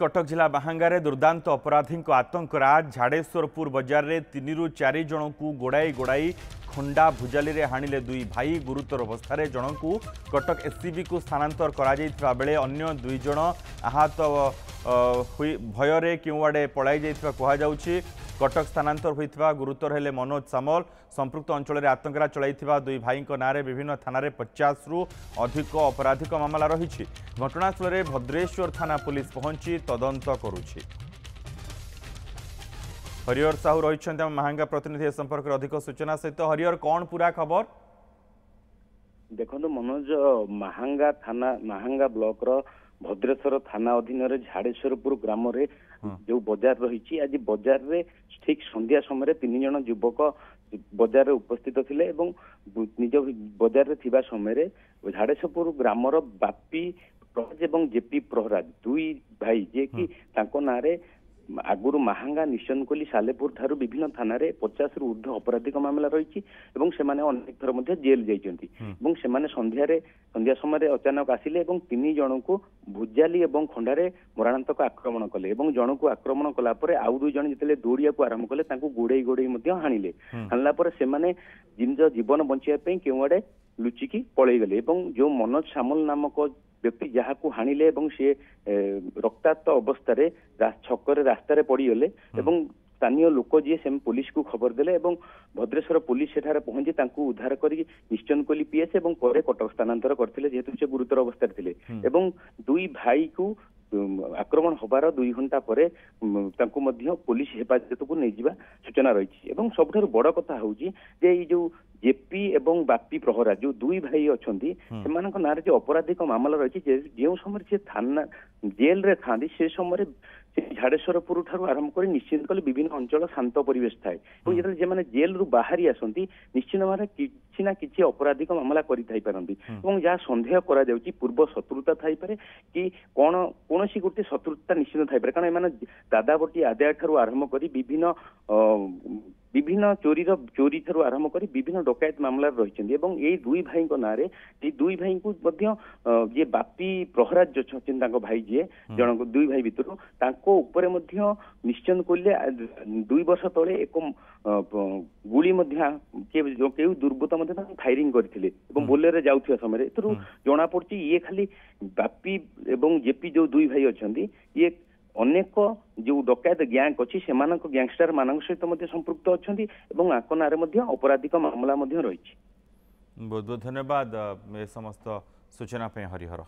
कटक जिला बाहांगारे दुर्दांत अपराधी आतंक राज झाड़ेश्वरपुर बजार में 3 ରୁ 4 जन को गोड़ाई गोड़ाई खंडा भुजाली रे हाणिले दुई भाई गुरुतर अवस्था जन को कटक एससीबी को स्थानांतर करा बेले अन्य 2 जन आहत भୟରେ क्यों आड़े पलाई जाइथिबा कहा जाउछि। कटक स्थानांतर होइथिबा गुरुतर हेले मनोज सामल संपृक्त अंचल में आतंकराज चलाइथिबा दुई भाई नारे विभिन्न थाना 50 रु अधिक अपराधिक मामला रही। घटनास्थल में भद्रेश्वर थाना पुलिस पहुंची तदंत करुछि। हरिहर साहू रही महांगा प्रतिनिधि संपर्क में अधिक सूचना सहित। हरिहर कौन पूरा खबर देखो मनोज, महांगा थाना महांगा ब्लॉक रो भद्रेश्वर थाना अधीन झाड़ेश्वरपुर ग्राम रे जो बजार रही आज बजार रे ठीक संध्या समय 3 जन युवक बजार रे उपस्थित थिले एवं निज बजार रे थिबा समय झाड़ेश्वरपुर ग्राम रो बापी प्रहराज एवं जेपी प्रहराज दुई भाई जे कि तांको नारे आगुरु महांगा निशनकोली सालेपुर ठारू विभिन्न थाना 50 रु ऊर्ध्व अपराधिक मामला रही अनेक थर मध्य जेल जाइछन्ति। संध्या समय अचानक आसिले 3 जन को भुजाली और खंडारे मरणांतक आक्रमण कले जन को आक्रमण कला आउ 2 जन जिते दौड़िया आरंभ कले गोड़े गोड़े हाणिले हाणला जीवन बचाई क्यों आड़े लुचिकी पलि गले जो मनोज सामल नामक व्यक्ति जहाँ को हाणिले सी रक्ताक्त अवस्था छकर रास्तार पड़गले स्थानीय लोक जी से पुलिस को खबर देले भद्रेश्वर पुलिस सेठारे पहुंची उद्धार कर निश्चनकोली पीएस और कटक स्थानांतर करथिले जेहेतु से गुरुतर अवस्था थिले दुई भाई को आक्रमण होबार 2 घंटा पर पुलिस हेफाजत को नहीं जावा सूचना रही। सबुठ बड़ कथा हूँ जो जेपी एवं बापी प्रहराज जो 2 भाई अच्छा से ना जो अपराधिक मामला रही जो समय से थाना जेल रे था से समय झाड़ेश्वरपुर ठारू आरंभ कर निश्चित कले विभिन्न अंचल शांत परिवेश थाए जो जेल रु बाहरी आसती निश्चित भाव किसी ना किसी अपराधिक मामला करती जहाँ सन्देह करा पूर्व शत्रुता थाईपे कि कौन कौन गोटे शत्रुता निश्चित थाईपे कारण एम दादा बटी आदाय ठारू आरंभ कर विभिन्न चोरी ठारू आरंभ कर विभिन्न डकायत मामला रही 2 भाई ना 2 भाई को जे बापी प्रहराज अच्छा भाई जी जन 2 भाई भितर निश्चन कोले 2 वर्ष तले एक गुली केउ दुर्बृत्त फायरिंग करथिले बोलेरे जाउथिया समय जना पड़छि ये खाली बापी एवं जेपी जो 2 भाई अच्छा ये अनेक जो डकायत गैंग अच्छी से गैंगस्टर मान सहित संपृक्त अच्छा आकनारे अपराधिक मामला रही। बहुत बहुत धन्यवाद समस्त सूचना हरिहर।